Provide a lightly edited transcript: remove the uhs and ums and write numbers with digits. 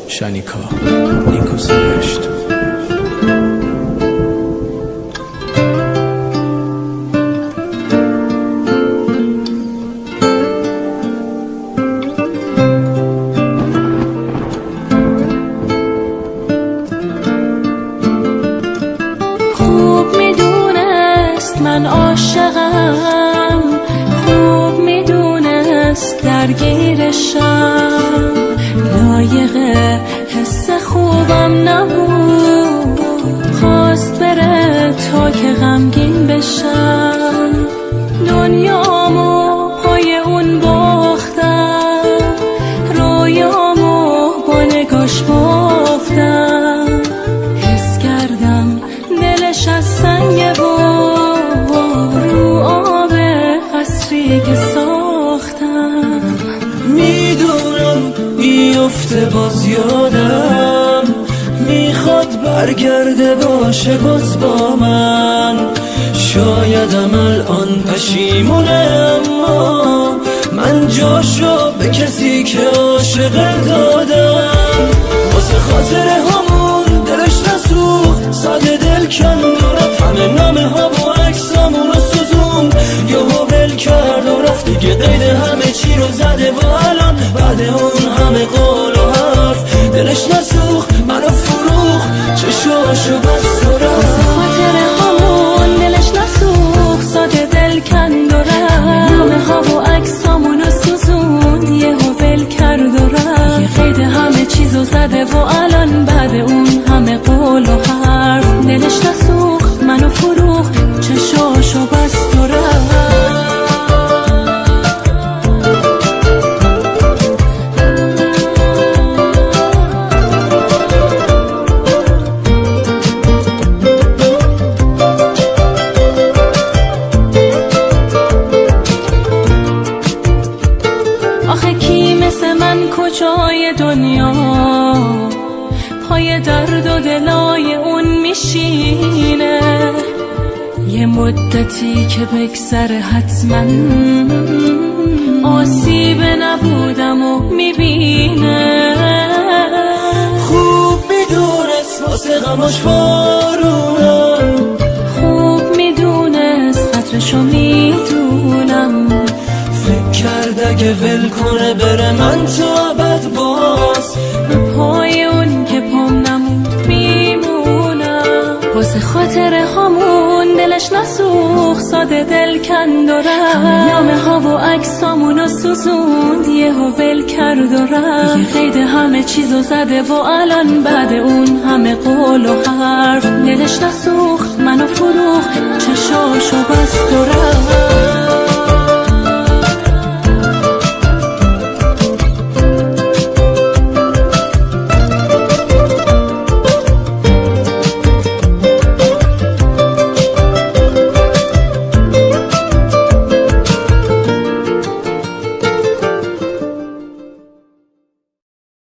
شانیکا نیکو سرشت. من عاشقم، خوب میدونست درگیرشم، لایق حس خوبم نبود، خواست بره تا که غمگین بشم، دنیامو پای اون باختم، رویامو با نگاش بافتم، حس کردم دلش از سنگ که ساختم. میدونم میفته باز یادم، میخواد برگرده باشه باز با من، شایدم الان پشیمونه اما من جاشو به کسی که عاشق دادم، واسه خاطر همون دلش نسوخت، ساده دل کند و رفت، همه نامه ها و عکسامون رو سوزون، یهو ول کرد و رفت دیگه، قید همه چی رو زده و الان بعد اون همه قول و حرف دلش نسوخت، منو فروخت، چشاشو بست و رفت، خاطر همون دلش نسوخت، ساده دل کند و رفت، نامه ها و عکسامون رو سوزون، یهو ول کرد و رفت، یه قید همه چیزو زده و الان بعد اون همه قول و حرف دلش نسوخت، منو فروخت، چشاشو بست و رفت. آخه کی مثل من کجای دنیا پای درد و دلای اون میشینه، یه مدتی که بگذره حتما آسیب نبودم و میبینه، خوب میدونست واسه غماش بارونم، خوب میدونست قدرشو میدونم، فکر کرد اگه ول کنه بره من تو ابد باز به پای اون که پام نموند میمونم، واسه خاطر همون دلش نسوخت، ساده دل کند و رفت، نامه ها و عکسامونو سوزوند، یهو ول کرد و رفت، یه قید همه چیزو زده و الان بعد اون همه قول و حرف دلش نسوخت، منو فروخت، چشاشو بست و رفت.